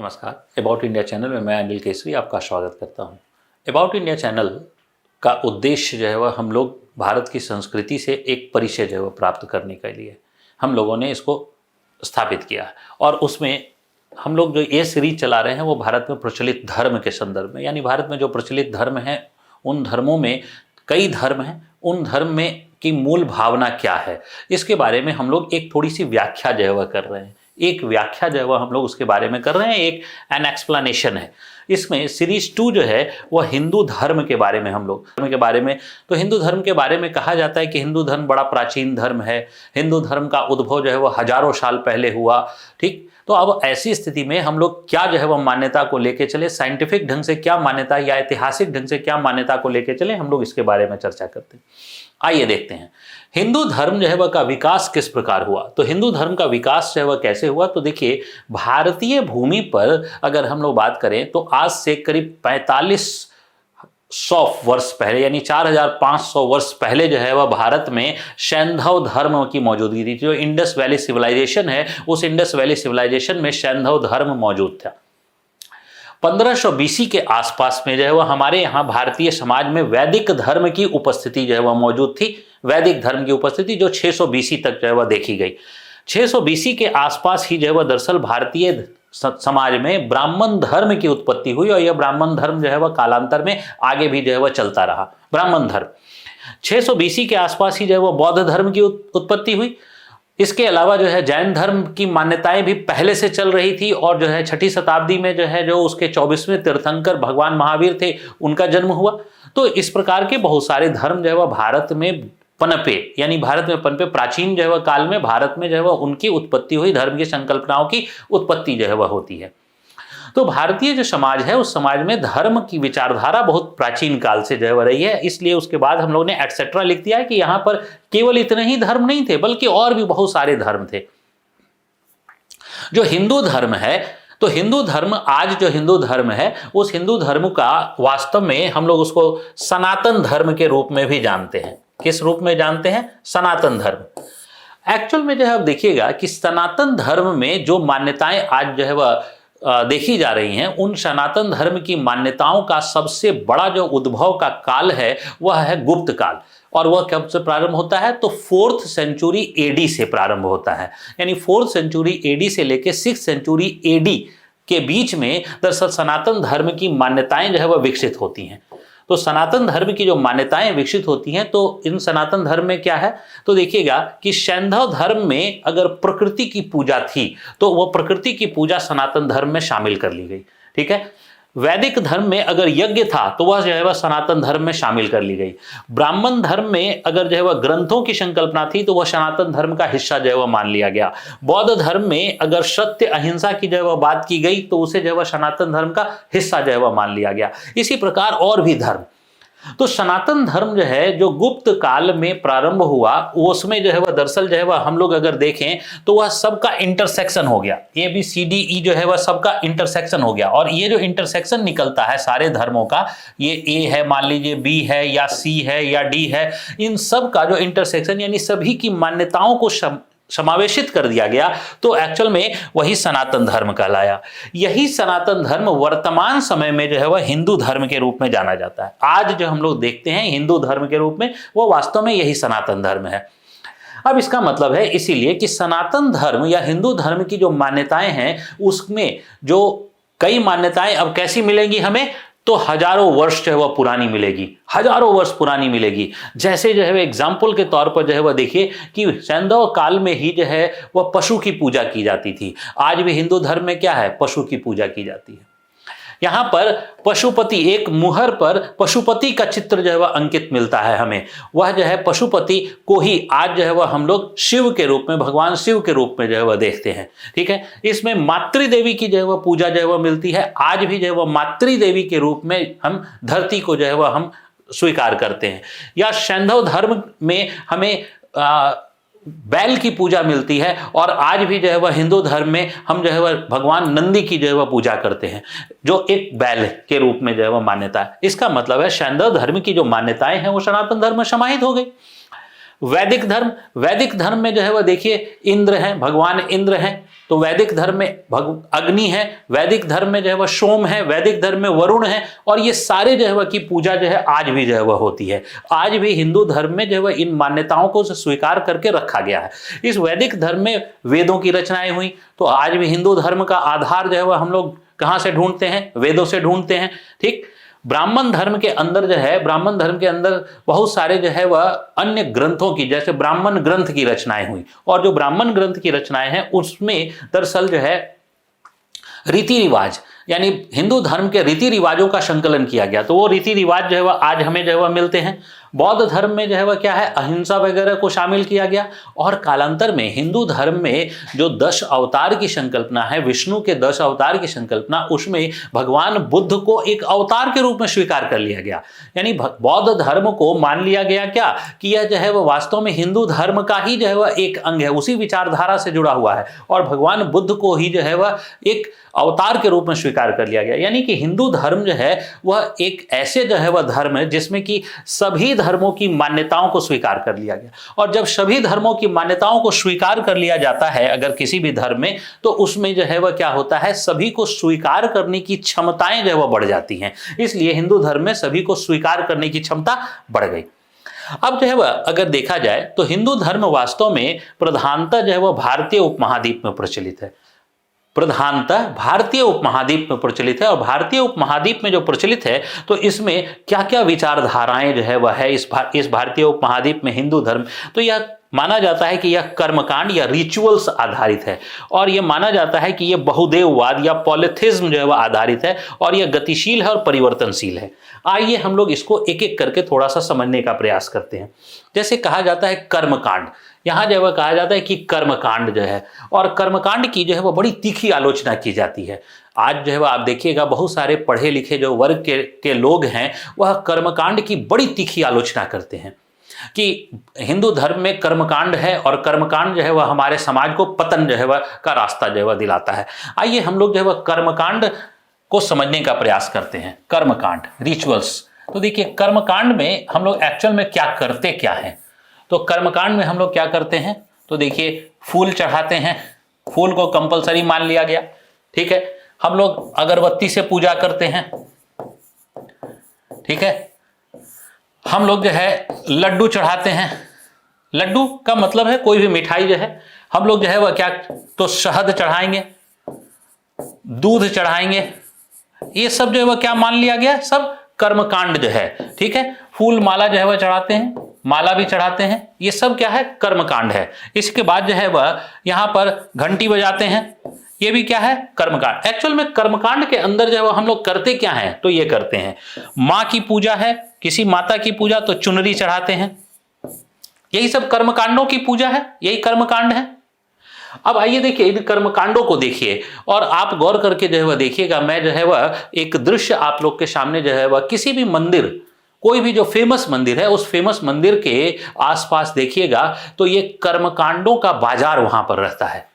नमस्कार। About India channel में मैं अनिल केसरी आपका स्वागत करता हूं। अबाउट इंडिया चैनल का उद्देश्य जो है वह हम लोग भारत की संस्कृति से एक परिचय जो है वह प्राप्त करने के लिए हम लोगों ने इसको स्थापित किया है। और उसमें हम लोग जो ये सीरीज चला रहे हैं वो भारत में प्रचलित धर्म के संदर्भ में, यानी भारत में जो प्रचलित धर्म हैं उन धर्मों में कई धर्म हैं, उन धर्म में की मूल भावना क्या है इसके बारे में हम लोग एक थोड़ी सी व्याख्या जो है वह कर रहे हैं। एक व्याख्या जो है वह हम लोग उसके बारे में कर रहे हैं, एक एन एक्सप्लेनेशन है। इसमें सीरीज 2 जो है वह हिंदू धर्म के बारे में हम लोग धर्म के बारे में, तो हिंदू धर्म के बारे में कहा जाता है कि हिंदू धर्म बड़ा प्राचीन धर्म है। हिंदू धर्म का उद्भव जो है वह हजारों साल पहले हुआ। ठीक, तो अब ऐसी स्थिति में हम लोग क्या जो है वह मान्यता को लेके चले, साइंटिफिक ढंग से क्या मान्यता या ऐतिहासिक ढंग से क्या मान्यता को लेके चले, हम लोग इसके बारे में चर्चा करते हैं। आइए देखते हैं हिंदू धर्म जो है वह का विकास किस प्रकार हुआ। तो हिंदू धर्म का विकास जो है वह कैसे हुआ, तो देखिए भारतीय भूमि पर अगर हम लोग बात करें तो आज से करीब 4500 वर्ष पहले यानी 4500 वर्ष पहले जो है वह भारत में सैंधव धर्म की मौजूदगी थी। जो इंडस वैली सिविलाइजेशन है उस इंडस वैली सिविलाइजेशन में सैंधव धर्म मौजूद था। 1500 BC के आसपास में जो है वह हमारे यहाँ भारतीय समाज में वैदिक धर्म की उपस्थिति जो है वह मौजूद थी। वैदिक धर्म की उपस्थिति जो 600 BC तक जो है वह देखी गई। 600 BC के आसपास ही जो है वह दरअसल भारतीय समाज में ब्राह्मण धर्म की उत्पत्ति हुई और यह ब्राह्मण धर्म जो है वह कालांतर में आगे भी जो है वह चलता रहा। ब्राह्मण धर्म 600 BC के आसपास ही जो है वह बौद्ध धर्म की उत्पत्ति हुई। इसके अलावा जो है जैन धर्म की मान्यताएं भी पहले से चल रही थी और जो है 6ठी शताब्दी में जो है जो उसके 24वें तीर्थंकर भगवान महावीर थे उनका जन्म हुआ। तो इस प्रकार के बहुत सारे धर्म जो है वह भारत में पनपे, यानी भारत में पनपे। प्राचीन जो है वह काल में भारत में जो है वह उनकी उत्पत्ति हुई, धर्म की संकल्पनाओं की उत्पत्ति जो है वह होती है। तो भारतीय जो समाज है उस समाज में धर्म की विचारधारा बहुत प्राचीन काल से जो है रही है। इसलिए उसके बाद हम लोग ने एटसेट्रा लिख दिया है कि यहाँ पर केवल इतने ही धर्म नहीं थे बल्कि और भी बहुत सारे धर्म थे। जो हिंदू धर्म है, तो हिंदू धर्म आज जो हिंदू धर्म है उस हिंदू धर्म का वास्तव में हम लोग उसको सनातन धर्म के रूप में भी जानते हैं। किस रूप में जानते हैं? सनातन धर्म। एक्चुअल में जो है आप देखिएगा कि सनातन धर्म में जो मान्यताएं आज जो है वह देखी जा रही हैं, उन सनातन धर्म की मान्यताओं का सबसे बड़ा जो उद्भव का काल है वह है गुप्त काल। और वह कब से प्रारंभ होता है? तो 4th सेंचुरी AD से प्रारंभ होता है। यानी 4th सेंचुरी AD से लेकर 6th सेंचुरी AD के बीच में दरअसल सनातन धर्म की मान्यताएं जो है वह विकसित होती हैं। तो सनातन धर्म की जो मान्यताएं विकसित होती हैं तो इन सनातन धर्म में क्या है, तो देखिएगा कि सैंधव धर्म में अगर प्रकृति की पूजा थी तो वह प्रकृति की पूजा सनातन धर्म में शामिल कर ली गई। ठीक है। वैदिक धर्म में अगर यज्ञ था तो वह जो है वह सनातन धर्म में शामिल कर ली गई। ब्राह्मण धर्म में अगर जो है वह ग्रंथों की संकल्पना थी तो वह सनातन धर्म का हिस्सा जो है वह मान लिया गया। बौद्ध धर्म में अगर सत्य अहिंसा की जो है वह बात की गई तो उसे जो है वह सनातन धर्म का हिस्सा जो है वह मान लिया गया। इसी प्रकार और भी धर्म। तो सनातन धर्म जो है जो गुप्त काल में प्रारंभ हुआ उसमें जो है वह दरअसल जो है वह हम लोग अगर देखें तो वह सबका इंटरसेक्शन हो गया। ABCDE जो है वह सबका इंटरसेक्शन हो गया। और ये जो इंटरसेक्शन निकलता है सारे धर्मों का, ये A है, मान लीजिए B है या C है या D है, इन सब का जो इंटरसेक्शन यानी सभी की मान्यताओं को समावेशित कर दिया गया तो एक्चुअल में वही सनातन धर्म कहलाया। यही सनातन धर्म वर्तमान समय में जो है वह हिंदू धर्म के रूप में जाना जाता है। आज जो हम लोग देखते हैं हिंदू धर्म के रूप में वो वास्तव में यही सनातन धर्म है। अब इसका मतलब है इसीलिए कि सनातन धर्म या हिंदू धर्म की जो मान्यताएं हैं उसमें जो कई मान्यताएं अब कैसी मिलेंगी हमें, तो हजारों वर्ष जो है वह पुरानी मिलेगी, हजारों वर्ष पुरानी मिलेगी। जैसे जो है एग्जाम्पल के तौर पर जो है वह देखिए कि सैंधव काल में ही जो है वह पशु की पूजा की जाती थी। आज भी हिंदू धर्म में क्या है? पशु की पूजा की जाती है। यहाँ पर पशुपति, एक मुहर पर पशुपति का चित्र जो है वह अंकित मिलता है हमें। वह जो है पशुपति को ही आज जो है वह हम लोग शिव के रूप में, भगवान शिव के रूप में जो है वह देखते हैं। ठीक है। इसमें मातृदेवी की जो है वह पूजा जो है वह मिलती है। आज भी जो है वह मातृदेवी के रूप में हम धरती को जो है वह हम स्वीकार करते हैं। या सैंधव धर्म में हमें बैल की पूजा मिलती है और आज भी जो है वह हिंदू धर्म में हम जो है वह भगवान नंदी की जो है वह पूजा करते हैं, जो एक बैल के रूप में जो है वह मान्यता है। इसका मतलब है सैंधव धर्म की जो मान्यताएं हैं वो सनातन धर्म में समाहित हो गई। वैदिक धर्म में जो है वह देखिए इंद्र हैं, भगवान इंद्र हैं। तो वैदिक धर्म में अग्नि है, वैदिक धर्म में जो है वह सोम है, वैदिक धर्म में वरुण है, और ये सारे जो है वह की पूजा जो है आज भी जो है वह होती है। आज भी हिंदू धर्म में जो है वह इन मान्यताओं को स्वीकार करके रखा गया है। इस वैदिक धर्म में वेदों की रचनाएं हुई, तो आज भी हिंदू धर्म का आधार जो है वह हम लोग कहां से ढूंढते हैं? वेदों से ढूंढते हैं। ठीक, ब्राह्मण धर्म के अंदर जो है, ब्राह्मण धर्म के अंदर बहुत सारे जो है वह अन्य ग्रंथों की, जैसे ब्राह्मण ग्रंथ की रचनाएं हुई, और जो ब्राह्मण ग्रंथ की रचनाएं हैं उसमें दरअसल जो है रीति रिवाज, यानी हिंदू धर्म के रीति रिवाजों का संकलन किया गया। तो वो रीति रिवाज जो है वह आज हमें जो है वह मिलते हैं। बौद्ध धर्म में जो है वह क्या है, अहिंसा वगैरह को शामिल किया गया। और कालांतर में हिंदू धर्म में जो 10 अवतार की संकल्पना है, विष्णु के 10 अवतार की संकल्पना, उसमें भगवान बुद्ध को एक अवतार के रूप में स्वीकार कर लिया गया। यानी बौद्ध धर्म को मान लिया गया क्या, कि यह जो है वह वास्तव में हिंदू धर्म का ही जो है वह एक अंग है, उसी विचारधारा से जुड़ा हुआ है, और भगवान बुद्ध को ही जो है वह एक अवतार के रूप में स्वीकार कर लिया गया। यानी कि हिंदू धर्म जो है वह एक ऐसे जो है वह धर्म है जिसमें कि सभी धर्मों की मान्यताओं को स्वीकार कर लिया गया। और जब सभी धर्मों की मान्यताओं को स्वीकार कर लिया जाता है अगर किसी भी धर्म में, तो उसमें जो है वह क्या होता है, सभी को स्वीकार करने की क्षमताएं जो है वह बढ़ जाती हैं। इसलिए हिंदू धर्म में सभी को स्वीकार करने की क्षमता बढ़ गई। अब जो है वह अगर देखा जाए तो हिंदू धर्म वास्तव में प्रधानतः जो है वह भारतीय उपमहाद्वीप में प्रचलित है, प्रधानतः भारतीय उपमहाद्वीप में प्रचलित है। और भारतीय उपमहाद्वीप में जो प्रचलित है, तो इसमें क्या क्या विचारधाराएं जो है वह है इस भारतीय उपमहाद्वीप में हिंदू धर्म, तो यह माना जाता है कि यह कर्मकांड या रिचुअल्स आधारित है, और यह माना जाता है कि यह बहुदेववाद या पॉलिथिज्म जो है वह आधारित है, और यह गतिशील है और परिवर्तनशील है। आइए हम लोग इसको एक एक करके थोड़ा सा समझने का प्रयास करते हैं। जैसे कहा जाता है कर्मकांड, यहां जो है वह कहा जाता है कि कर्मकांड जो है, और कर्मकांड की जो है वह बड़ी तीखी आलोचना की जाती है। आज जो है वह आप देखिएगा बहुत सारे पढ़े लिखे जो वर्ग के लोग हैं वह कर्मकांड की बड़ी तीखी आलोचना करते हैं कि हिंदू धर्म में कर्मकांड है, और कर्मकांड जो है वह हमारे समाज को पतन जो है वह का रास्ता जो है वह दिलाता है। आइए हम लोग जो है वह कर्मकांड को समझने का प्रयास करते हैं। कर्मकांड, रिचुअल्स, तो देखिए कर्मकांड में हम लोग एक्चुअल में क्या करते क्या हैं। तो कर्मकांड में हम लोग क्या करते हैं, तो देखिए फूल चढ़ाते हैं, फूल को कंपलसरी मान लिया गया। ठीक है, हम लोग अगरबत्ती से पूजा करते हैं। ठीक है, हम लोग जो है लड्डू चढ़ाते हैं। लड्डू का मतलब है कोई भी मिठाई जो है, हम लोग जो है वह क्या, तो शहद चढ़ाएंगे, दूध चढ़ाएंगे, ये सब जो है वह क्या मान लिया गया, सब कर्मकांड जो है। ठीक है, फूल माला जो है वह चढ़ाते हैं, माला भी चढ़ाते हैं, ये सब क्या है, कर्मकांड है। इसके बाद जो है वह यहां पर घंटी बजाते हैं, ये भी क्या है, कर्मकांड। एक्चुअल में कर्मकांड के अंदर जो है हम लोग करते क्या हैं, तो ये करते हैं माँ की पूजा है, किसी माता की पूजा, तो चुनरी चढ़ाते हैं, यही सब कर्मकांडों की पूजा है, यही कर्मकांड है। अब आइए देखिए इन कर्मकांडों को देखिए, और आप गौर करके जो है वह देखिएगा, मैं जो है वह एक दृश्य आप लोग के सामने जो है वह किसी भी मंदिर, कोई भी जो फेमस मंदिर है उस फेमस मंदिर के आसपास देखिएगा तो ये कर्मकांडों का बाजार वहां पर रहता है,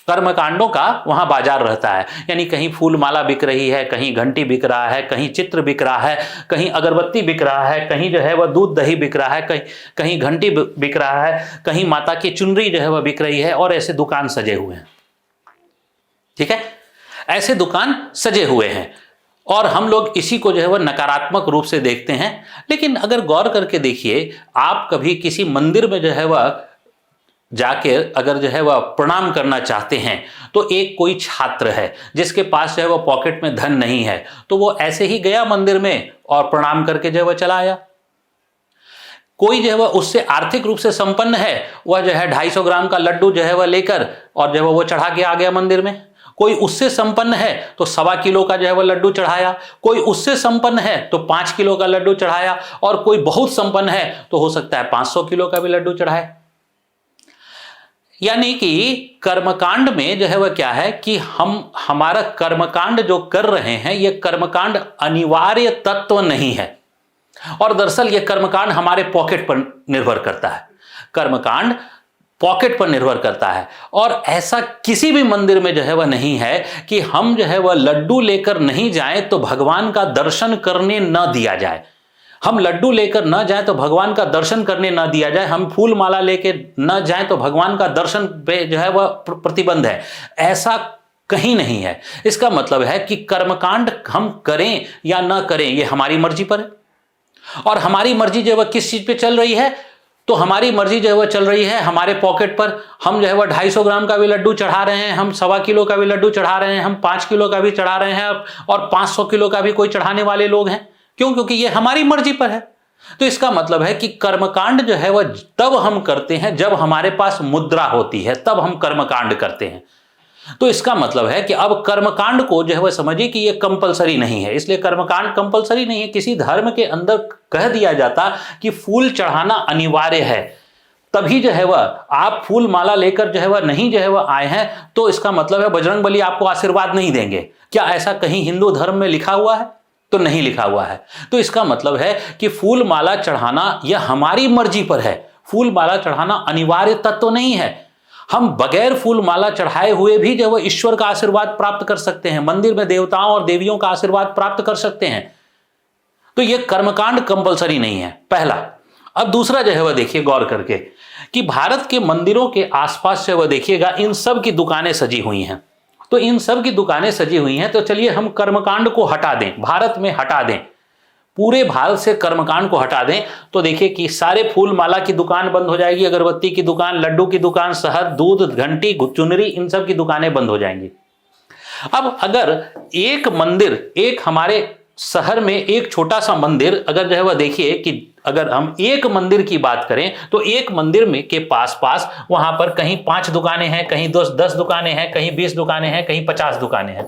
कर्मकांडों का वहां बाजार रहता है। यानी कहीं फूल माला बिक रही है, कहीं घंटी बिक रहा है, कहीं चित्र बिक रहा है, कहीं अगरबत्ती बिक रहा है, कहीं जो है वह दूध दही बिक रहा है, कहीं घंटी बिक रहा है, कहीं माता की चुनरी जो है वह बिक रही है, और ऐसे दुकान सजे हुए हैं। ठीक है, ऐसे दुकान सजे हुए हैं, और हम लोग इसी को जो है वह नकारात्मक रूप से देखते हैं। लेकिन अगर गौर करके देखिए, आप कभी किसी मंदिर में जो है वह जाके अगर जो है वह प्रणाम करना चाहते हैं, तो एक कोई छात्र है जिसके पास जो है वह पॉकेट में धन नहीं है, तो वो ऐसे ही गया मंदिर में और प्रणाम करके जो है वह चला आया। कोई जो है वह उससे आर्थिक रूप से संपन्न है, वह जो है 250 ग्राम का लड्डू जो है वह लेकर और जो है वो चढ़ा के आ गया मंदिर में। कोई उससे संपन्न है तो 1.25 किलो का जो है वह लड्डू चढ़ाया, कोई उससे संपन्न है तो 5 किलो का लड्डू चढ़ाया, और कोई बहुत संपन्न है तो हो सकता है 500 किलो का भी लड्डू चढ़ाए। यानी कि कर्मकांड में जो है वह क्या है कि हमारा कर्मकांड जो कर रहे हैं, यह कर्मकांड अनिवार्य तत्व नहीं है, और दरअसल यह कर्मकांड हमारे पॉकेट पर निर्भर करता है। कर्मकांड पॉकेट पर निर्भर करता है, और ऐसा किसी भी मंदिर में जो है वह नहीं है कि हम जो है वह लड्डू लेकर नहीं जाएं तो भगवान का दर्शन करने न दिया जाए। हम लड्डू लेकर न जाएं तो भगवान का दर्शन करने न दिया जाए, हम फूल माला लेके न जाएं तो भगवान का दर्शन पे जो है वह प्रतिबंध है, ऐसा कहीं नहीं है। इसका मतलब है कि कर्मकांड हम करें या न करें ये हमारी मर्जी पर है। और हमारी मर्जी जो है वह किस चीज पे चल रही है, तो हमारी मर्जी जो है वह चल रही है हमारे पॉकेट पर। हम जो है वह 250 ग्राम का भी लड्डू चढ़ा रहे हैं, हम 1.25 किलो का भी लड्डू चढ़ा रहे हैं, हम 5 किलो का भी चढ़ा रहे हैं, और 500 किलो का भी कोई चढ़ाने वाले लोग हैं। क्यों? क्योंकि ये हमारी मर्जी पर है। तो इसका मतलब है कि कर्मकांड जो है वह तब हम करते हैं जब हमारे पास मुद्रा होती है, तब हम कर्मकांड करते हैं। तो इसका मतलब है कि अब कर्मकांड को जो है वह समझिए कि यह कंपलसरी नहीं है, इसलिए कर्मकांड कंपलसरी नहीं है। किसी धर्म के अंदर कह दिया जाता कि फूल चढ़ाना अनिवार्य है, तभी जो है वह आप फूल माला लेकर जो है वह नहीं जो है वह आए हैं, तो इसका मतलब है बजरंगबली आपको आशीर्वाद नहीं देंगे। क्या ऐसा कहीं हिंदू धर्म में लिखा हुआ है? तो नहीं लिखा हुआ है। तो इसका मतलब है कि फूल माला चढ़ाना यह हमारी मर्जी पर है, फूल माला चढ़ाना अनिवार्य तत्व नहीं है। हम बगैर फूल माला चढ़ाए हुए भी जो है ईश्वर का आशीर्वाद प्राप्त कर सकते हैं, मंदिर में देवताओं और देवियों का आशीर्वाद प्राप्त कर सकते हैं। तो यह कर्मकांड कंपलसरी नहीं है, पहला। अब दूसरा जो है वह देखिए गौर करके कि भारत के मंदिरों के आसपास से वह देखिएगा इन सब की दुकानें सजी हुई हैं। तो इन सब की दुकानें सजी हुई हैं, तो चलिए हम कर्मकांड को हटा दें, भारत में हटा दें, पूरे भारत से कर्मकांड को हटा दें, तो देखिए कि सारे फूल माला की दुकान बंद हो जाएगी, अगरबत्ती की दुकान, लड्डू की दुकान, शहद, दूध, घंटी, चुनरी, इन सब की दुकानें बंद हो जाएंगी। अब अगर एक मंदिर, एक हमारे शहर में एक छोटा सा मंदिर, अगर जो है वह देखिए कि अगर हम एक मंदिर की बात करें तो एक मंदिर में के पास पास वहां पर कहीं 5 दुकानें हैं, कहीं 10 दुकानें हैं, कहीं 20 दुकानें हैं, कहीं 50 दुकानें हैं।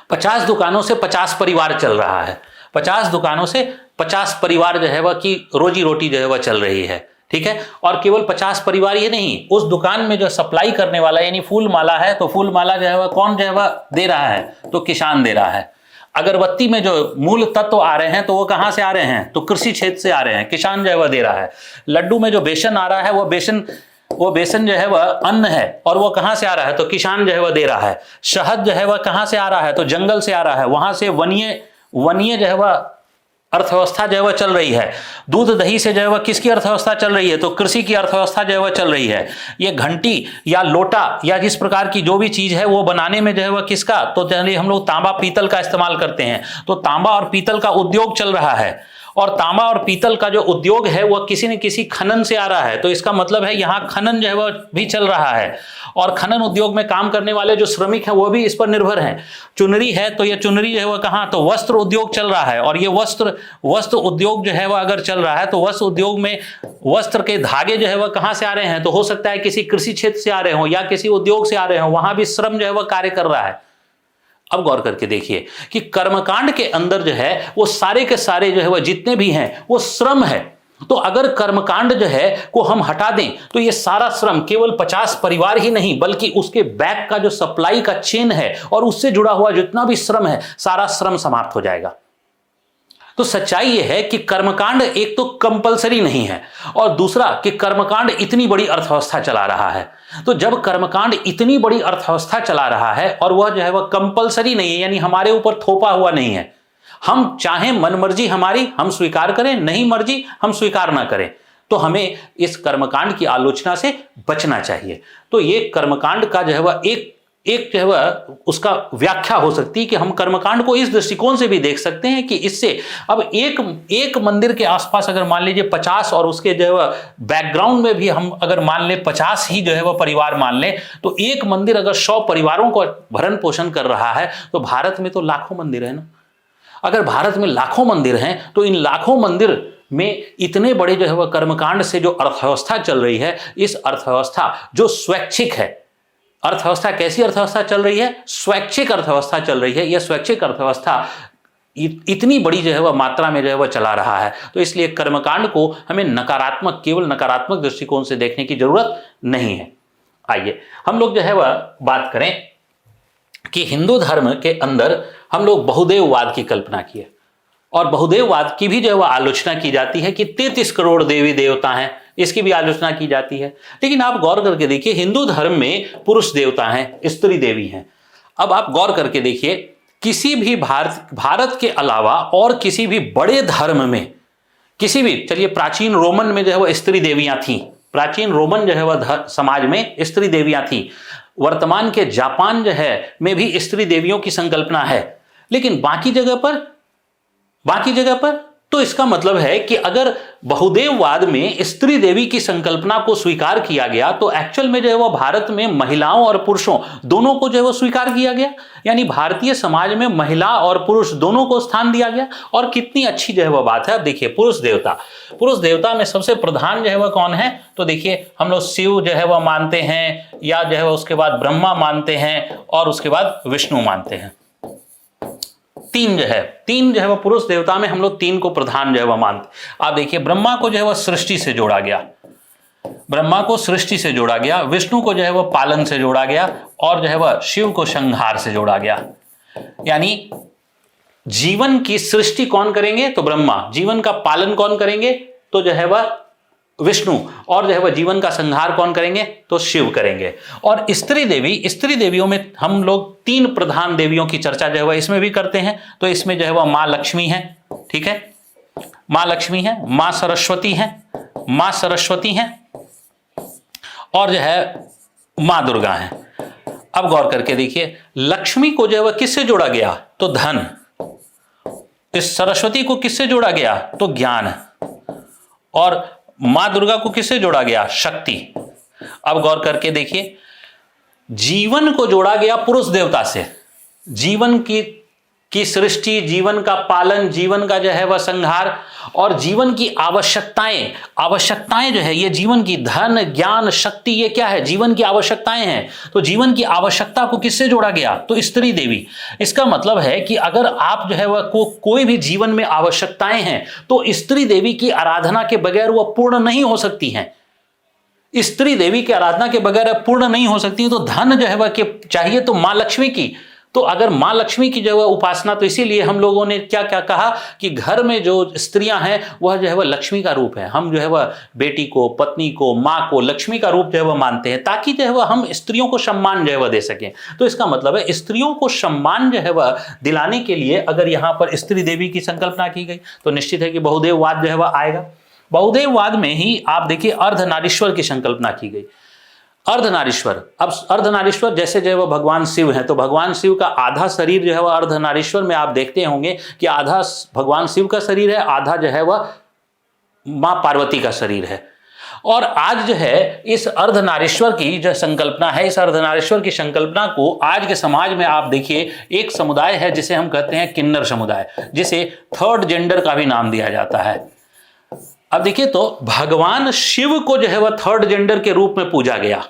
50 दुकानों से 50 परिवार चल रहा है, 50 दुकानों से 50 परिवार जो है वह की रोजी रोटी जो है वह चल रही है, ठीक है। और केवल 50 परिवार ये नहीं, उस दुकान में जो सप्लाई करने वाला यानी फूल माला है, तो फूल माला जो है वह कौन जो है वह दे रहा है, तो किसान दे रहा है। अगरबत्ती में जो मूल तत्व आ रहे हैं तो वो कहां से आ रहे हैं, तो कृषि क्षेत्र से आ रहे हैं, किसान जो है वह दे रहा है। लड्डू में जो बेसन आ रहा है वो बेसन जो है वह अन्न है, और वो कहां से आ रहा है, तो किसान जो है वह दे रहा है। शहद जो है वह कहां से आ रहा है, तो जंगल से आ रहा है, वहां से वनीय जो है वह अर्थव्यवस्था जो है वह चल रही है। दूध दही से जो है वह किसकी अर्थव्यवस्था चल रही है, तो कृषि की अर्थव्यवस्था जो है वह चल रही है। ये घंटी या लोटा या जिस प्रकार की जो भी चीज है वो बनाने में जो है वह किसका, तो चलिए हम लोग तांबा पीतल का इस्तेमाल करते हैं, तो तांबा और पीतल का उद्योग चल रहा है। और तांबा और पीतल का जो उद्योग है वह किसी न किसी खनन से आ रहा है, तो इसका मतलब है यहाँ खनन जो है वह भी चल रहा है, और खनन उद्योग में काम करने वाले जो श्रमिक हैं वो भी इस पर निर्भर हैं। चुनरी है तो ये चुनरी जो है वह कहाँ, तो वस्त्र उद्योग चल रहा है, और ये वस्त्र उद्योग जो है वह अगर चल रहा है तो वस्त्र उद्योग में वस्त्र के धागे जो है वह कहाँ से आ रहे हैं, तो हो सकता है किसी कृषि क्षेत्र से आ रहे हो या किसी उद्योग से आ रहे हो, वहां भी श्रम जो है वह कार्य कर रहा है। अब गौर करके देखिए कि कर्मकांड के अंदर जो है वो सारे के सारे जो है वह जितने भी हैं वो श्रम है। तो अगर कर्मकांड जो है को हम हटा दें तो ये सारा श्रम केवल 50 परिवार ही नहीं बल्कि उसके बैक का जो सप्लाई का चेन है और उससे जुड़ा हुआ जितना भी श्रम है सारा श्रम समाप्त हो जाएगा। तो सच्चाई यह है कि कर्मकांड एक तो कंपलसरी नहीं है, और दूसरा कि कर्मकांड इतनी बड़ी अर्थव्यवस्था चला रहा है। तो जब कर्मकांड इतनी बड़ी अर्थव्यवस्था चला रहा है और वह जो है वह कंपलसरी नहीं है, यानी हमारे ऊपर थोपा हुआ नहीं है, हम चाहे मनमर्जी हमारी हम स्वीकार करें, नहीं मर्जी हम स्वीकार ना करें, तो हमें इस कर्मकांड की आलोचना से बचना चाहिए। तो ये कर्मकांड का जो है वह एक जो है वह उसका व्याख्या हो सकती है कि हम कर्मकांड को इस दृष्टिकोण से भी देख सकते हैं कि इससे अब एक मंदिर के आसपास अगर मान लीजिए 50 और उसके जो है वह बैकग्राउंड में भी हम अगर मान ले 50 ही जो है वह परिवार मान ले, तो एक मंदिर अगर 100 परिवारों को भरण पोषण कर रहा है तो भारत में तो लाखों मंदिर है ना। अगर भारत में लाखों मंदिर हैं तो इन लाखों मंदिर में इतने बड़े जो है वह कर्मकांड से जो अर्थव्यवस्था चल रही है, इस अर्थव्यवस्था जो स्वैच्छिक है, अर्थव्यवस्था कैसी अर्थव्यवस्था चल रही है, स्वैच्छिक अर्थव्यवस्था चल रही है। यह स्वैच्छिक अर्थव्यवस्था इतनी बड़ी जो है वह मात्रा में जो है वह चला रहा है। तो इसलिए कर्मकांड को हमें केवल नकारात्मक दृष्टिकोण से देखने की जरूरत नहीं है। आइए हम लोग जो है वह बात करें कि हिंदू धर्म के अंदर हम लोग बहुदेववाद की कल्पना की है, और बहुदेववाद की भी जो है वह आलोचना की जाती है कि 33 करोड़ देवी देवता हैं, इसकी भी आलोचना की जाती है। लेकिन आप गौर करके देखिए हिंदू धर्म में पुरुष देवता हैं, स्त्री देवी हैं। अब आप गौर करके देखिए किसी भी भारत के अलावा और किसी भी बड़े धर्म में, किसी भी, चलिए प्राचीन रोमन में जो है वह स्त्री देवियां थी, प्राचीन रोमन जो है वह समाज में स्त्री देवियां थी, वर्तमान के जापान जो है में भी स्त्री देवियों की संकल्पना है, लेकिन बाकी जगह पर तो इसका मतलब है कि अगर बहुदेववाद में स्त्री देवी की संकल्पना को स्वीकार किया गया तो एक्चुअल में जो है वह भारत में महिलाओं और पुरुषों दोनों को जो है वह स्वीकार किया गया, यानी भारतीय समाज में महिला और पुरुष दोनों को स्थान दिया गया। और कितनी अच्छी जो है वह बात है। अब देखिए पुरुष देवता में सबसे प्रधान जो है वह कौन है, तो देखिए हम लोग शिव जो है वह मानते हैं, या जो है वह उसके बाद ब्रह्मा मानते हैं, और उसके बाद विष्णु मानते हैं। तीन जो है वह पुरुष देवता में हम लोग तीन को प्रधान जो है वह मानते। आप देखिए ब्रह्मा को जो है वह सृष्टि से जोड़ा गया, विष्णु को जो है वह पालन से जोड़ा गया, और जो है वह शिव को संहार से जोड़ा गया। यानी जीवन की सृष्टि कौन करेंगे, तो ब्रह्मा, जीवन का पालन कौन करेंगे, तो जो है वह विष्णु, और जो है वह जीवन का संहार कौन करेंगे, तो शिव करेंगे। और स्त्री देवियों में हम लोग तीन प्रधान देवियों की चर्चा जो है वह इसमें भी करते हैं। तो इसमें जो है वह मां लक्ष्मी है, ठीक है, मां लक्ष्मी है, मां सरस्वती है, और जो है मां दुर्गा है। अब गौर करके देखिए, लक्ष्मी को जो है वह किससे जोड़ा गया, तो धन, इस सरस्वती को किससे जोड़ा गया, तो ज्ञान, और मां दुर्गा को किससे जोड़ा गया, शक्ति। अब गौर करके देखिए, जीवन को जोड़ा गया पुरुष देवता से, जीवन की सृष्टि, जीवन का पालन, जीवन का जो है वह संहार, और जीवन की आवश्यकताएं जो है, ये जीवन की धन, ज्ञान, शक्ति, ये क्या है, जीवन की आवश्यकताएं हैं। तो जीवन की आवश्यकता को किससे जोड़ा गया, तो स्त्री देवी। इसका मतलब है कि अगर आप जो है वह कोई भी जीवन में आवश्यकताएं हैं तो स्त्री देवी की आराधना के बगैर वह पूर्ण नहीं हो सकती हैं, स्त्री देवी की आराधना के बगैर पूर्ण नहीं हो सकती है। तो धन जो है वह चाहिए तो मां लक्ष्मी की, तो अगर मां लक्ष्मी की जो है उपासना, तो इसीलिए हम लोगों ने क्या क्या कहा कि घर में जो स्त्रियां हैं वह जो है वह लक्ष्मी का रूप है। हम जो है वह बेटी को, पत्नी को, मां को लक्ष्मी का रूप जो है वह मानते हैं, ताकि जो है वह हम स्त्रियों को सम्मान जो है वह दे सकें। तो इसका मतलब है स्त्रियों को सम्मान जो है वह दिलाने के लिए अगर यहाँ पर स्त्री देवी की संकल्पना की गई तो निश्चित है कि बहुदेववाद जो है वह आएगा। बहुदेववाद में ही आप देखिए अर्धनारीश्वर की संकल्पना की गई। अर्धनारीश्वर, अब अर्धनारीश्वर जैसे जो है वह भगवान शिव हैं, तो भगवान शिव का आधा शरीर जो है वह अर्धनारीश्वर में आप देखते होंगे कि आधा भगवान शिव का शरीर है, आधा जो है वह मां पार्वती का शरीर है। और आज जो है इस अर्धनारीश्वर की जो संकल्पना है, इस अर्धनारीश्वर की संकल्पना को आज के समाज में आप देखिए एक समुदाय है जिसे हम कहते हैं किन्नर समुदाय, जिसे थर्ड जेंडर का भी नाम दिया जाता है। अब देखिए तो भगवान शिव को जो है वह थर्ड जेंडर के रूप में पूजा गया,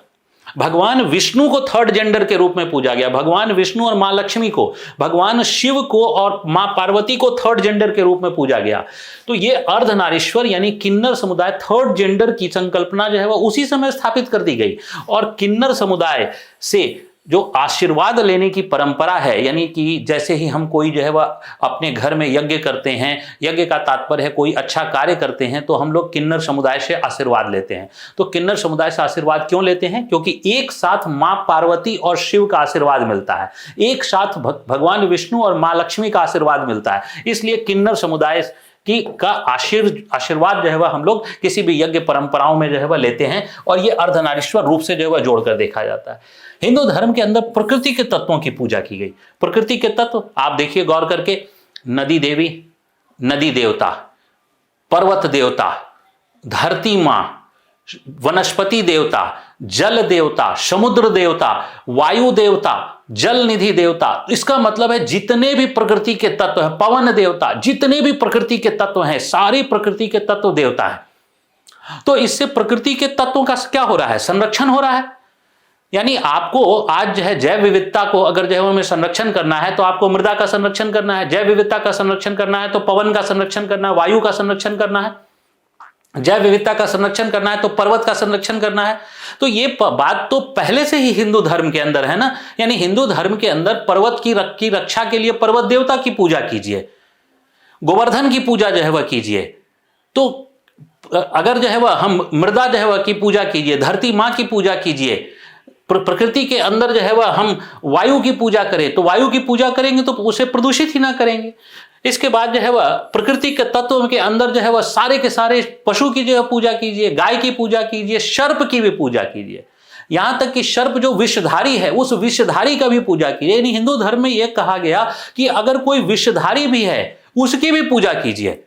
भगवान विष्णु को थर्ड जेंडर के रूप में पूजा गया, भगवान विष्णु और मां लक्ष्मी को, भगवान शिव को और मां पार्वती को थर्ड जेंडर के रूप में पूजा गया। तो ये अर्धनारीश्वर यानी किन्नर समुदाय, थर्ड जेंडर की संकल्पना जो है वह उसी समय स्थापित कर दी गई। और किन्नर समुदाय से जो आशीर्वाद लेने की परंपरा है, यानी कि जैसे ही हम कोई जो है वह अपने घर में यज्ञ करते हैं, यज्ञ का तात्पर्य है कोई अच्छा कार्य करते हैं, तो हम लोग किन्नर समुदाय से आशीर्वाद लेते हैं। तो किन्नर समुदाय से आशीर्वाद क्यों लेते हैं, क्योंकि एक साथ मां पार्वती और शिव का आशीर्वाद मिलता है, एक साथ भगवान विष्णु और मां लक्ष्मी का आशीर्वाद मिलता है, इसलिए किन्नर समुदाय का आशीर्वाद जो है वह हम लोग किसी भी यज्ञ परंपराओं में जो है वह लेते हैं। और ये अर्धनारीश्वर रूप से जो है वह जोड़कर देखा जाता है। हिंदू धर्म के अंदर प्रकृति के तत्वों की पूजा की गई। प्रकृति के तत्व आप देखिए गौर करके, नदी देवी, नदी देवता, पर्वत देवता, धरती मां, वनस्पति देवता, जल देवता, समुद्र देवता, वायु देवता, जल निधि देवता। इसका मतलब है जितने भी प्रकृति के तत्व हैं, पवन देवता, जितने भी प्रकृति के तत्व हैं, सारे प्रकृति के तत्व देवता हैं। तो इससे प्रकृति के तत्वों का क्या हो रहा है, संरक्षण हो रहा है। यानी आपको आज जो है जैव विविधता को अगर जो है संरक्षण करना है तो आपको मृदा का संरक्षण करना है, जैव विविधता का संरक्षण करना है तो पवन का संरक्षण करना है, वायु का संरक्षण करना है, जैव विविधता का संरक्षण करना है तो पर्वत का संरक्षण करना है। तो ये बात तो पहले से ही हिंदू धर्म के अंदर है ना। यानी हिंदू धर्म के अंदर पर्वत की रक्षा के लिए पर्वत देवता की पूजा कीजिए, गोवर्धन की पूजा जो है वह कीजिए। तो अगर जो है वह हम मृदा जो है वह की पूजा कीजिए, धरती मां की पूजा कीजिए, प्रकृति के अंदर जो है वह हम वायु की पूजा करें, तो वायु की पूजा करेंगे तो उसे प्रदूषित ही ना करेंगे। इसके बाद जो है वह प्रकृति के तत्व के अंदर जो है वह सारे के सारे पशु की जो है पूजा कीजिए, गाय की पूजा कीजिए, सर्प की भी पूजा कीजिए, यहां तक कि सर्प जो विषधारी है उस विषधारी का भी पूजा कीजिए। यानी हिंदू धर्म में यह कहा गया कि अगर कोई विषधारी भी है उसकी भी पूजा कीजिए।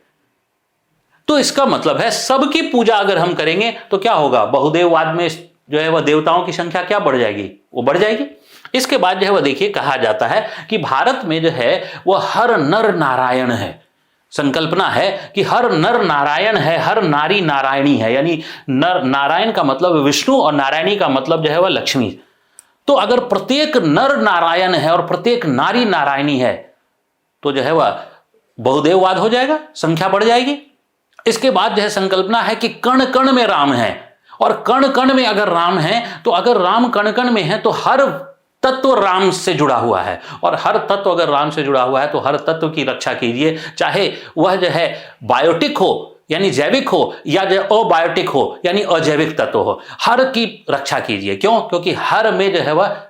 तो इसका मतलब है सबकी पूजा अगर हम करेंगे तो क्या होगा, बहुदेववाद में जो है वह देवताओं की संख्या क्या बढ़ जाएगी, वो बढ़ जाएगी। इसके बाद जो है वह देखिए कहा जाता है कि भारत में जो है वह हर नर नारायण है। संकल्पना है कि हर नर नारायण है, हर नारी नारायणी है। यानी नर नारायण का मतलब विष्णु और नारायणी का मतलब जो है वह लक्ष्मी। तो अगर प्रत्येक नर नारायण है और प्रत्येक नारी नारायणी है तो जो है वह बहुदेववाद हो जाएगा, संख्या बढ़ जाएगी। इसके बाद जो है संकल्पना है कि कण कण में राम है, और कण कण में अगर राम है तो अगर राम कण कण में है तो हर तत्व राम से जुड़ा हुआ है, और हर तत्व अगर राम से जुड़ा हुआ है तो हर तत्व की रक्षा कीजिए, चाहे वह जो है बायोटिक हो यानी जैविक हो, या जो अबायोटिक हो यानी अजैविक तत्व हो, हर की रक्षा कीजिए। क्यों? क्योंकि हर में जो है वह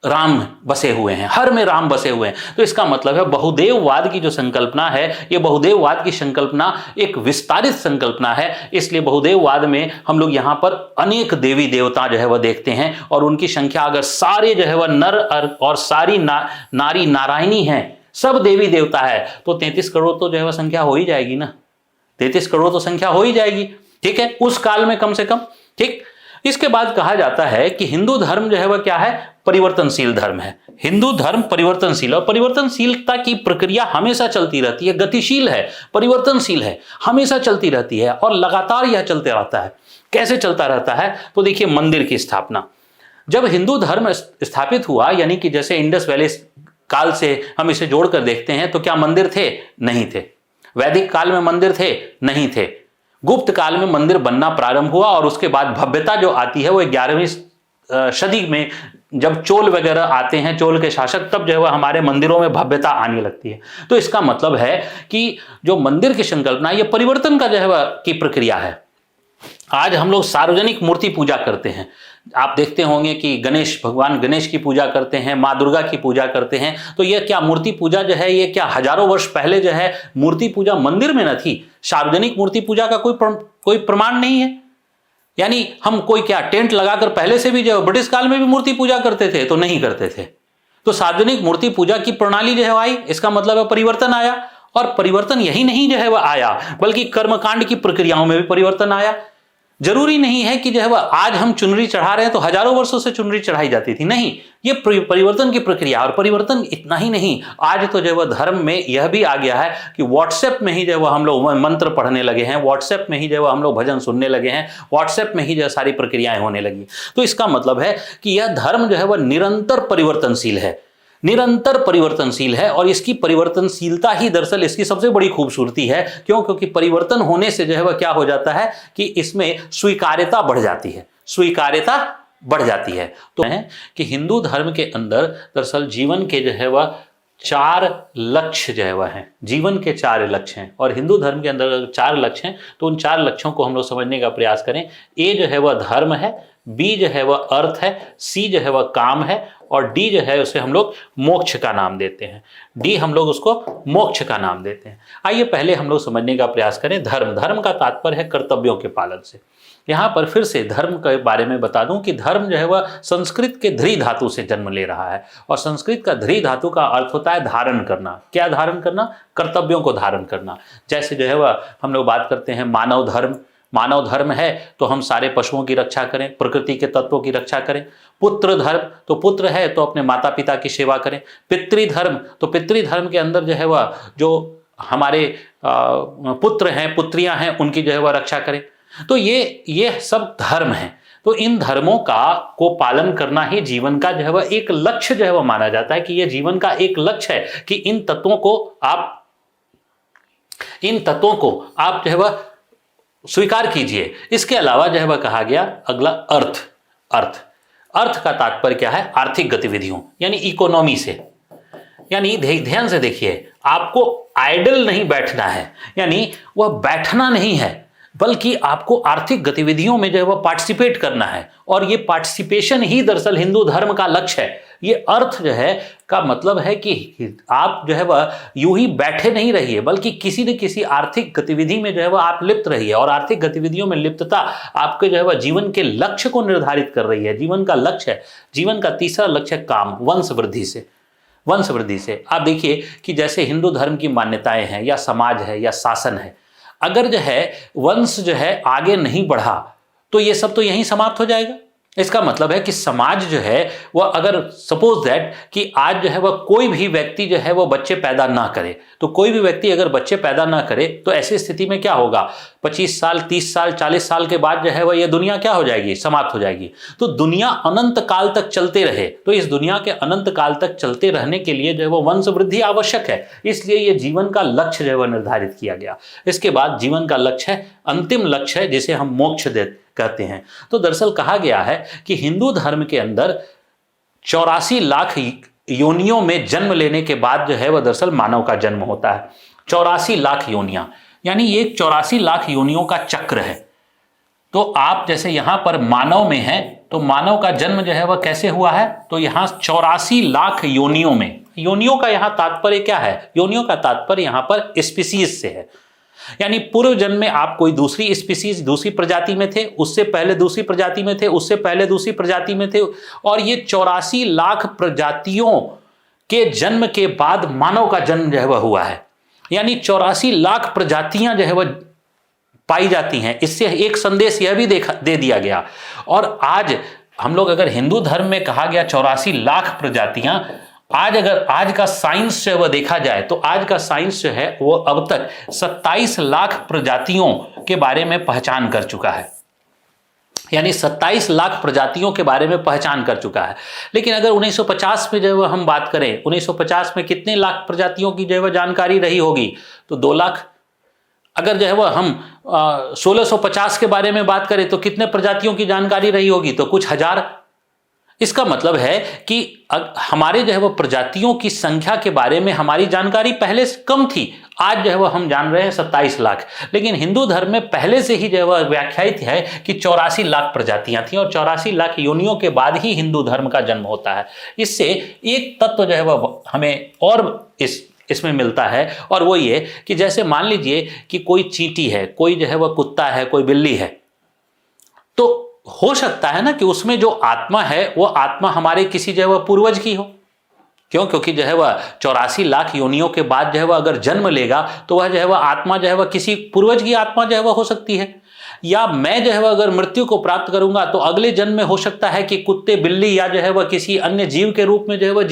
राम बसे हुए हैं, हर में राम बसे हुए हैं। तो इसका मतलब है बहुदेववाद की जो संकल्पना है, ये बहुदेववाद की संकल्पना एक विस्तारित संकल्पना है। इसलिए बहुदेववाद में हम लोग यहाँ पर अनेक देवी देवता जो है वह देखते हैं, और उनकी संख्या अगर सारे जो है वह नर और सारी नारी नारायणी हैं, सब देवी देवता है, तो 33 करोड़ तो जो है वह संख्या हो ही जाएगी ना, 33 करोड़ तो संख्या हो ही जाएगी। ठीक है, उस काल में कम से कम। ठीक, इसके बाद कहा जाता है कि हिंदू धर्म जो है वह क्या है, परिवर्तनशील धर्म है। हिंदू धर्म परिवर्तनशील, और परिवर्तनशीलता की प्रक्रिया हमेशा चलती रहती है, गतिशील है, परिवर्तनशील है, हमेशा चलती रहती है, और लगातार यह चलते रहता है। कैसे चलता रहता है? तो देखिए मंदिर की स्थापना, जब हिंदू धर्म स्थापित हुआ, यानी कि जैसे इंडस वैली काल से हम इसे जोड़कर देखते हैं, तो क्या मंदिर थे? नहीं थे। वैदिक काल में मंदिर थे? नहीं थे। गुप्त काल में मंदिर बनना प्रारंभ हुआ, और उसके बाद भव्यता जो आती है वो 11वीं सदी में जब चोल वगैरह आते हैं, चोल के शासक, तब जो है वह हमारे मंदिरों में भव्यता आने लगती है। तो इसका मतलब है कि जो मंदिर की संकल्पना, ये परिवर्तन का जो है वह की प्रक्रिया है। आज हम लोग सार्वजनिक मूर्ति पूजा करते हैं। आप देखते होंगे कि गणेश, भगवान गणेश की पूजा करते हैं, माँ दुर्गा की पूजा करते हैं। तो यह क्या मूर्ति पूजा जो है, ये क्या हजारों वर्ष पहले जो है मूर्ति पूजा मंदिर में न थी? सार्वजनिक मूर्ति पूजा का कोई प्रमाण नहीं है। यानी हम कोई क्या टेंट लगाकर पहले से भी जो ब्रिटिश काल में भी मूर्ति पूजा करते थे? तो नहीं करते थे। तो सार्वजनिक मूर्ति पूजा की प्रणाली जो है आई, इसका मतलब है परिवर्तन आया। और परिवर्तन यही नहीं जो है वह आया, बल्कि कर्मकांड की प्रक्रियाओं में भी परिवर्तन आया। जरूरी नहीं है कि जो है वह आज हम चुनरी चढ़ा रहे हैं तो हजारों वर्षों से चुनरी चढ़ाई जाती थी, नहीं। ये परिवर्तन की प्रक्रिया। और परिवर्तन इतना ही नहीं, आज तो जो है वह धर्म में यह भी आ गया है कि व्हाट्सएप में ही जो है वह हम लोग मंत्र पढ़ने लगे हैं, व्हाट्सएप में ही जो है वह हम लोग भजन सुनने लगे हैं, व्हाट्सएप में ही जो है सारी प्रक्रियाएं होने लगी। तो इसका मतलब है कि यह धर्म जो है वह निरंतर परिवर्तनशील है, निरंतर परिवर्तनशील है। और इसकी परिवर्तनशीलता ही दरअसल इसकी सबसे बड़ी खूबसूरती है। क्यों? क्योंकि परिवर्तन होने से जो है वह क्या हो जाता है कि इसमें स्वीकार्यता बढ़ जाती है, स्वीकार्यता बढ़ जाती है। तो है कि हिंदू धर्म के अंदर दरअसल जीवन के जो है वह 4 लक्ष्य जो है वह हैं, जीवन के 4 लक्ष्य हैं। और हिंदू धर्म के अंदर 4 लक्ष्य हैं, तो उन 4 लक्ष्यों को हम लोग समझने का प्रयास करें। ए जो है वह धर्म है, बी जो है वह अर्थ है, सी जो है वह काम है, और डी जो है उसे हम लोग मोक्ष का नाम देते हैं। डी हम लोग उसको मोक्ष का नाम देते हैं। आइए पहले हम लोग समझने का प्रयास करें धर्म। धर्म का तात्पर्य है कर्तव्यों के पालन से। यहाँ पर फिर से धर्म के बारे में बता दूं कि धर्म जो है वह संस्कृत के ध्री धातु से जन्म ले रहा है, और संस्कृत का ध्री धातु का अर्थ होता है धारण करना। क्या धारण करना? कर्तव्यों को धारण करना। जैसे जो है वह हम लोग बात करते हैं मानव धर्म। मानव धर्म है तो हम सारे पशुओं की रक्षा करें, प्रकृति के तत्वों की रक्षा करें। पुत्र धर्म, तो पुत्र है तो अपने माता पिता की सेवा करें। पितृधर्म, तो पितृधर्म के अंदर जो है वह जो हमारे पुत्र हैं, पुत्रियां हैं, उनकी जो है वह रक्षा करें। तो ये सब धर्म है। तो इन धर्मों को पालन करना ही जीवन का जो है वह एक लक्ष्य जो है वह माना जाता है, कि यह जीवन का एक लक्ष्य है कि इन तत्वों को आप जो है वह स्वीकार कीजिए। इसके अलावा जो है वह कहा गया अगला अर्थ का तात्पर्य क्या है? आर्थिक गतिविधियों यानी इकोनॉमी से। यानी ध्यान से देखिए, आपको आइडल नहीं बैठना है, यानी वह बैठना नहीं है। बल्कि आपको आर्थिक गतिविधियों में जो है वह पार्टिसिपेट करना है। और ये पार्टिसिपेशन ही दरअसल हिंदू धर्म का लक्ष्य है। ये अर्थ जो है का मतलब है कि आप जो है वह यूं ही बैठे नहीं रहिए, बल्कि किसी न किसी आर्थिक गतिविधि में जो है वह आप लिप्त रहिए। और आर्थिक गतिविधियों में लिप्तता आपके जो है वह जीवन के लक्ष्य को निर्धारित कर रही है। जीवन का लक्ष्य है, जीवन का तीसरा लक्ष्य है काम, वंश वृद्धि से। वंश वृद्धि से आप देखिए कि जैसे हिंदू धर्म की मान्यताएं हैं या समाज है या शासन है, अगर जो है वंश जो है आगे नहीं बढ़ा तो ये सब तो यहीं समाप्त हो जाएगा। इसका मतलब है कि समाज जो है वह, अगर सपोज दैट कि आज जो है वह कोई भी व्यक्ति जो है वह बच्चे पैदा ना करे, तो कोई भी व्यक्ति अगर बच्चे पैदा ना करे तो ऐसी स्थिति में क्या होगा, 25 साल 30 साल 40 साल के बाद जो है वह ये दुनिया क्या हो जाएगी, समाप्त हो जाएगी। तो दुनिया अनंत काल तक चलते रहे, तो इस दुनिया के अनंत काल तक चलते रहने के लिए जो है वह वंश वृद्धि आवश्यक है। इसलिए ये जीवन का लक्ष्य जो है वह निर्धारित किया गया। इसके बाद जीवन का लक्ष्य है, अंतिम लक्ष्य है, जिसे हम मोक्ष कहते हैं। तो दरअसल कहा गया है कि हिंदू धर्म के अंदर 84 लाख योनियों में जन्म लेने के बाद जो है वह दरअसल मानव का जन्म होता है। 84 लाख योनियां, यानी ये 84 लाख योनियों का चक्र है। तो आप जैसे यहां पर मानव में हैं, तो मानव का जन्म जो है वह कैसे हुआ है, तो यहां 84 लाख योनियों में। योनियों का यहां तात्पर्य क्या है, योनियों का तात्पर्य यहां पर स्पीसीज से है। यानी पूर्व जन्म में आप कोई दूसरी स्पीसीज, दूसरी प्रजाति में थे, उससे पहले दूसरी प्रजाति में थे, उससे पहले दूसरी प्रजाति में थे, और ये 84 लाख प्रजातियों के जन्म के बाद मानव का जन्म जो है वह हुआ है। यानी 84 लाख प्रजातियां जो है वह पाई जाती हैं। इससे एक संदेश यह भी दे दिया गया। और आज हम लोग, अगर हिंदू धर्म में कहा गया 84 लाख प्रजातियां, आज अगर आज का साइंस जो है वह देखा जाए तो आज का साइंस जो है वो अब तक 27 लाख प्रजातियों के बारे में पहचान कर चुका है। यानी 27 लाख प्रजातियों के बारे में पहचान कर चुका है। लेकिन अगर 1950 में जो है हम बात करें, 1950 में कितने लाख प्रजातियों की जो है वह जानकारी रही होगी, तो 2 लाख। अगर जो है वह हम 1650 के बारे में बात करें तो कितने प्रजातियों की जानकारी रही होगी, तो कुछ हजार। इसका मतलब है कि हमारे जो है वह प्रजातियों की संख्या के बारे में हमारी जानकारी पहले से कम थी। आज जो है वह हम जान रहे हैं 27 लाख। लेकिन हिंदू धर्म में पहले से ही जो है वह व्याख्यायित है कि 84 लाख प्रजातियां थी, और 84 लाख योनियों के बाद ही हिंदू धर्म का जन्म होता है। इससे एक तत्व जो है वह हमें और इसमें मिलता है, और वो ये कि जैसे मान लीजिए कि कोई चींटी है, कोई जो है वह कुत्ता है, कोई बिल्ली है, तो हो सकता है ना कि उसमें जो आत्मा है वो आत्मा हमारे किसी जो है वह पूर्वज की हो। क्यों? क्योंकि जो है वह 84 लाख योनियों के बाद जो है वह अगर जन्म लेगा तो वह जो है वह आत्मा जो है वह किसी पूर्वज की आत्मा जो है वह हो सकती है। या मैं जो है वह अगर मृत्यु को प्राप्त करूंगा तो अगले जन्म में हो सकता है कि कुत्ते, बिल्ली या जो है वह किसी अन्य जीव के रूप में जो है वह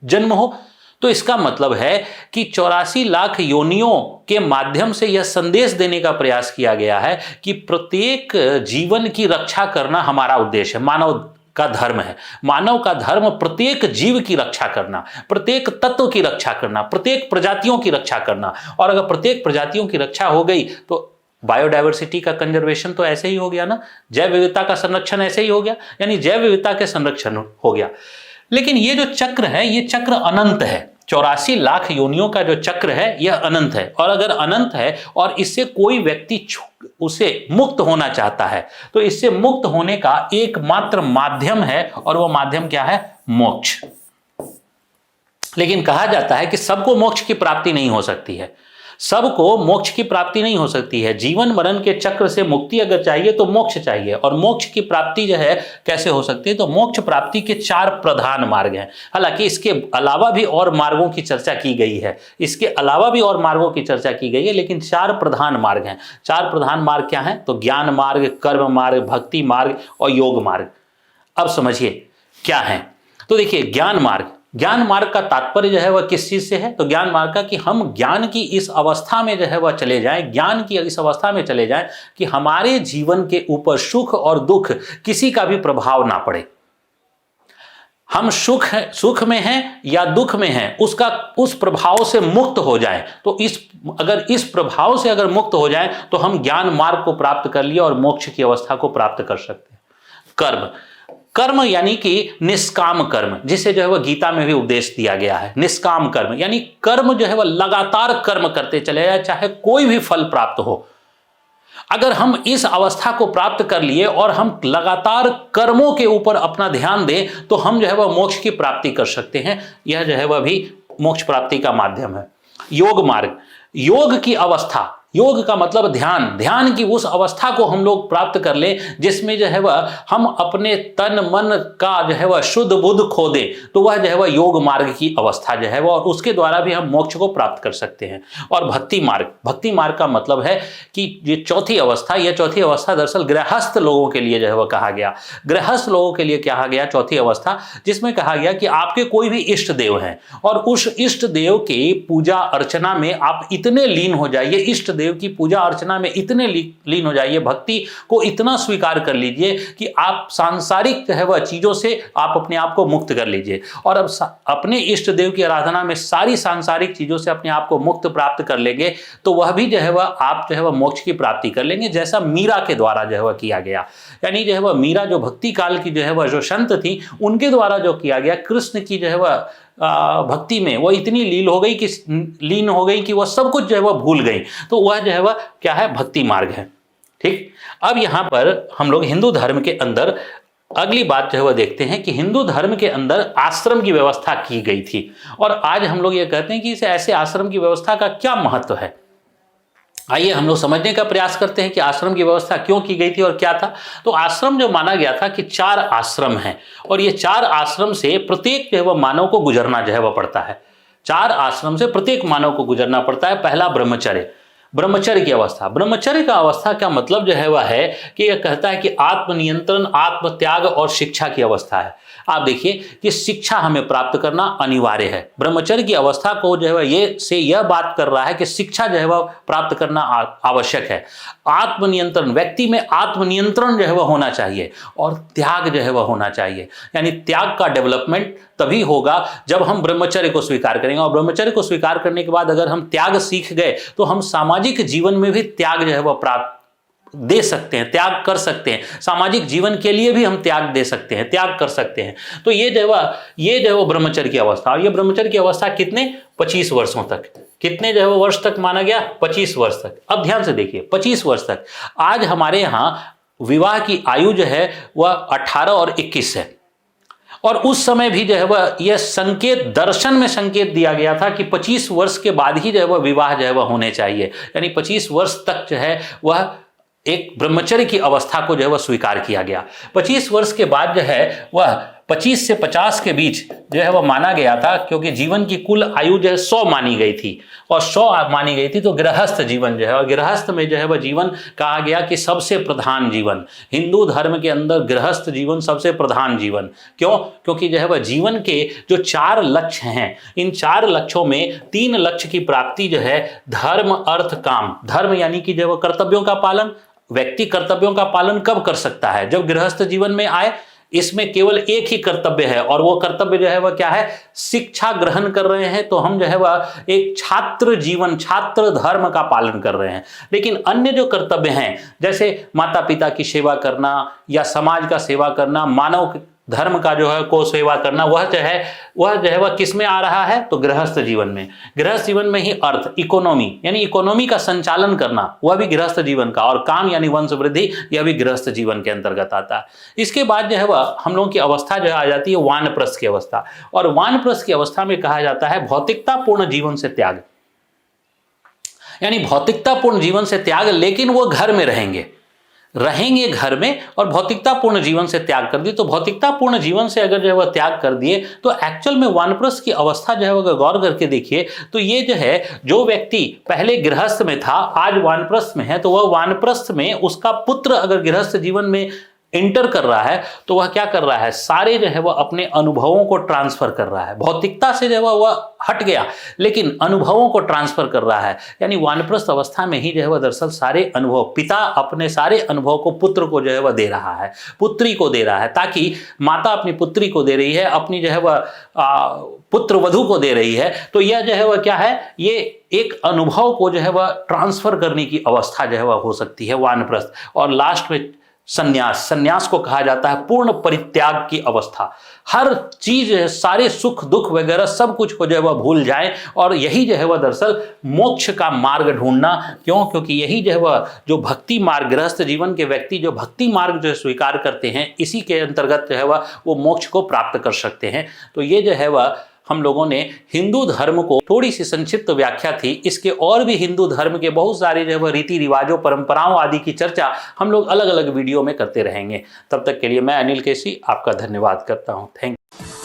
जन्म हो। तो इसका मतलब है कि 84 लाख योनियों के माध्यम से यह संदेश देने का प्रयास किया गया है कि प्रत्येक जीवन की रक्षा करना हमारा उद्देश्य है, मानव का धर्म है। मानव का धर्म प्रत्येक जीव की रक्षा करना, प्रत्येक तत्व की रक्षा करना, प्रत्येक प्रजातियों की रक्षा करना। और अगर प्रत्येक प्रजातियों की रक्षा हो गई तो बायोडायवर्सिटी का कंजर्वेशन तो ऐसे ही हो गया ना, जैव विविधता का संरक्षण ऐसे ही हो गया, यानी जैव विविधता के संरक्षण हो गया। लेकिन ये जो चक्र है, ये चक्र अनंत है। 84 लाख योनियों का जो चक्र है यह अनंत है। और अगर अनंत है और इससे कोई व्यक्ति उसे मुक्त होना चाहता है, तो इससे मुक्त होने का एकमात्र माध्यम है, और वह माध्यम क्या है? मोक्ष। लेकिन कहा जाता है कि सबको मोक्ष की प्राप्ति नहीं हो सकती है, सबको मोक्ष की प्राप्ति नहीं हो सकती है। जीवन मरण के चक्र से मुक्ति अगर चाहिए तो मोक्ष चाहिए। और मोक्ष की प्राप्ति जो है कैसे हो सकती है, तो मोक्ष प्राप्ति के 4 प्रधान मार्ग हैं। हालांकि इसके अलावा भी और मार्गों की चर्चा की गई है, इसके अलावा भी और मार्गों की चर्चा की गई है, लेकिन 4 प्रधान मार्ग हैं। 4 प्रधान मार्ग क्या हैं? तो ज्ञान मार्ग, कर्म मार्ग, भक्ति मार्ग और योग मार्ग। अब समझिए क्या है। तो देखिए, ज्ञान मार्ग, ज्ञान मार्ग का तात्पर्य जो है वह किस चीज से है? तो ज्ञान मार्ग का कि हम ज्ञान की इस अवस्था में जो है वह चले जाएं, ज्ञान की इस अवस्था में चले जाएं कि हमारे जीवन के ऊपर सुख और दुख किसी का भी प्रभाव ना पड़े। हम सुख में हैं या दुख में हैं, उस प्रभाव से मुक्त हो जाएं। तो अगर इस प्रभाव से अगर मुक्त हो जाएं तो हम ज्ञान मार्ग को प्राप्त कर लिए और मोक्ष की अवस्था को प्राप्त कर सकते हैं। कर्म यानी कि निष्काम कर्म, जिसे जो है वह गीता में भी उपदेश दिया गया है। निष्काम कर्म यानी कर्म जो है वह लगातार कर्म करते चले जाए, चाहे कोई भी फल प्राप्त हो। अगर हम इस अवस्था को प्राप्त कर लिए और हम लगातार कर्मों के ऊपर अपना ध्यान दें तो हम जो है वह मोक्ष की प्राप्ति कर सकते हैं। यह जो है वह भी मोक्ष प्राप्ति का माध्यम है। योग मार्ग, योग की अवस्था, योग का मतलब ध्यान, ध्यान की उस अवस्था को हम लोग प्राप्त कर ले जिसमें जो है वह हम अपने तन मन का जो है वह शुद्ध बुद्ध खो दे, तो वह जो है वह योग मार्ग की अवस्था जो है वह, और उसके द्वारा भी हम मोक्ष को प्राप्त कर सकते हैं। और भक्ति मार्ग, भक्ति मार्ग का मतलब है कि ये चौथी अवस्था, यह चौथी अवस्था दरअसल गृहस्थ लोगों के लिए जो है वह कहा गया, गृहस्थ लोगों के लिए कहा गया चौथी अवस्था, जिसमें कहा गया कि आपके कोई भी इष्ट देव हैं और उस इष्ट देव की पूजा अर्चना में आप इतने लीन हो जाइए, इष्ट देव की पूजा अर्चना में इतने लीन हो जाइए, भक्ति को इतना स्वीकार कर लीजिए कि आप सांसारिक जो है वह चीजों से आप अपने आप को मुक्त कर लीजिए। और अब अपने इष्ट देव की आराधना में सारी सांसारिक चीजों से अपने आप को मुक्त प्राप्त कर लेंगे तो वह भी जो है वह आप जो है वह मोक्ष की प्राप्ति कर लेंगे, जैसा मीरा के द्वारा जो है वह किया गया। यानी जो है वह मीरा जो भक्ति काल की जो है वह जो संत थी उनके द्वारा जो किया गया, कृष्ण की जो है वह भक्ति में वो इतनी लीन हो गई कि वह सब कुछ जो है वह भूल गई, तो वह जो है वह क्या है, भक्ति मार्ग है। ठीक, अब यहाँ पर हम लोग हिंदू धर्म के अंदर अगली बात जो है वह देखते हैं कि हिंदू धर्म के अंदर आश्रम की व्यवस्था की गई थी, और आज हम लोग ये कहते हैं कि इसे ऐसे आश्रम की व्यवस्था का क्या महत्व है। आइए हम लोग समझने का प्रयास करते हैं कि आश्रम की व्यवस्था क्यों की गई थी और क्या था। तो आश्रम जो माना गया था कि 4 आश्रम हैं, और ये 4 आश्रम से प्रत्येक जो है वह मानव को गुजरना जो है वह पड़ता है। 4 आश्रम से प्रत्येक मानव को गुजरना पड़ता है। पहला ब्रह्मचर्य, ब्रह्मचर्य की अवस्था। ब्रह्मचर्य का अवस्था का मतलब जो है वह है कि यह कहता है कि आत्मनियंत्रण, आत्मत्याग और शिक्षा की अवस्था है। आप देखिए कि शिक्षा हमें प्राप्त करना अनिवार्य है। ब्रह्मचर्य की अवस्था को जो है वह यह बात कर रहा है कि शिक्षा जो है वह प्राप्त करना आवश्यक है। आत्मनियंत्रण, व्यक्ति में आत्मनियंत्रण जो है वह होना चाहिए, और त्याग जो है वह होना चाहिए। यानी त्याग का डेवलपमेंट तभी होगा जब हम ब्रह्मचर्य को स्वीकार करेंगे, और ब्रह्मचर्य को स्वीकार करने के बाद अगर हम त्याग सीख गए तो हम सामाजिक जीवन में भी त्याग जो है वह प्राप्त दे सकते हैं, त्याग कर सकते हैं। सामाजिक जीवन के लिए भी हम त्याग दे सकते हैं, त्याग कर सकते हैं। तो ये जो है वो ब्रह्मचर्य की अवस्था। और ये ब्रह्मचर्य की अवस्था कितने, 25 वर्षों तक, कितने जो है वो वर्ष तक माना गया, 25 वर्ष तक। अब ध्यान से देखिए, 25 वर्ष तक। आज हमारे यहाँ विवाह की आयु जो है वह 18 और 21 है, और उस समय भी जो है वह यह संकेत, दर्शन में संकेत दिया गया था कि 25 वर्ष के बाद ही जो है वह विवाह जो है वह होने चाहिए। यानी 25 वर्ष तक जो है वह एक ब्रह्मचर्य की अवस्था को जो है वह स्वीकार किया गया। 25 वर्ष के बाद जो है वह 25 से 50 के बीच जो है वह माना गया था, क्योंकि जीवन की कुल आयु जो है 100 मानी गई थी, और 100 मानी गई थी तो गृहस्थ जीवन जो है, और गृहस्थ में जो है वह जीवन कहा गया कि सबसे प्रधान जीवन, हिंदू धर्म के अंदर गृहस्थ जीवन सबसे प्रधान जीवन। क्यों? क्योंकि जो है वह जीवन के जो 4 लक्ष्य हैं, इन 4 लक्ष्यों में 3 लक्ष्य की प्राप्ति जो है धर्म, अर्थ, काम। धर्म यानी कि जो है वह कर्तव्यों का पालन, व्यक्ति कर्तव्यों का पालन कब कर सकता है, जब गृहस्थ जीवन में आए। इसमें केवल एक ही कर्तव्य है, और वो कर्तव्य जो है वह क्या है, शिक्षा ग्रहण कर रहे हैं तो हम जो है वह एक छात्र जीवन, छात्र धर्म का पालन कर रहे हैं। लेकिन अन्य जो कर्तव्य हैं, जैसे माता पिता की सेवा करना या समाज का सेवा करना, मानव धर्म का जो है को सेवा करना, वह जो है वह किस में आ रहा है, तो गृहस्थ जीवन में। गृहस्थ जीवन में ही अर्थ, इकोनॉमी, यानी इकोनॉमी का संचालन करना, वह भी गृहस्थ जीवन का, और काम यानी वंश वृद्धि, यह भी गृहस्थ जीवन के अंतर्गत आता है। इसके बाद जो है वह हम लोगों की अवस्था जो आ जाती है वानप्रस्थ की अवस्था, और वानप्रस्थ की अवस्था में कहा जाता है भौतिकतापूर्ण जीवन से त्याग। यानी भौतिकतापूर्ण जीवन से त्याग, लेकिन वो घर में रहेंगे घर में, और भौतिकतापूर्ण जीवन से त्याग कर दिए। तो भौतिकतापूर्ण जीवन से अगर जो है वह त्याग कर दिए तो एक्चुअल में वानप्रस्थ की अवस्था जो है वह गौर करके देखिए तो ये जो है, जो व्यक्ति पहले गृहस्थ में था आज वानप्रस्थ में है, तो वह वानप्रस्थ में उसका पुत्र अगर गृहस्थ जीवन में इंटर कर रहा है तो वह क्या कर रहा है, सारे जो है वह अपने अनुभवों को ट्रांसफर कर रहा है। भौतिकता से जो है वह हट गया, लेकिन अनुभवों को ट्रांसफर कर रहा है। यानी वानप्रस्थ अवस्था में ही जो है वह दरअसल सारे अनुभव, पिता अपने सारे अनुभव को पुत्र को जो है वह दे रहा है, पुत्री को दे रहा है, ताकि माता अपनी पुत्री को दे रही है, अपनी जो है वह पुत्र वधू को दे रही है। तो यह जो है वह क्या है, ये एक अनुभव को जो है वह ट्रांसफर करने की अवस्था जो है वह हो सकती है वानप्रस्थ। और लास्ट में संन्यास, संन्यास को कहा जाता है पूर्ण परित्याग की अवस्था। हर चीज, सारे सुख दुख वगैरह सब कुछ को जो है वह भूल जाए, और यही जो है वह दरअसल मोक्ष का मार्ग ढूंढना। क्यों? क्योंकि यही जो है वह जो भक्ति मार्ग, गृहस्थ जीवन के व्यक्ति जो भक्ति मार्ग जो स्वीकार करते हैं, इसी के अंतर्गत जो है वह वो मोक्ष को प्राप्त कर सकते हैं। तो ये जो है वह हम लोगों ने हिंदू धर्म को थोड़ी सी संक्षिप्त व्याख्या थी। इसके और भी हिंदू धर्म के बहुत सारे जो है रीति रिवाजों, परंपराओं आदि की चर्चा हम लोग अलग अलग वीडियो में करते रहेंगे। तब तक के लिए मैं अनिल केसी आपका धन्यवाद करता हूं। Thank you.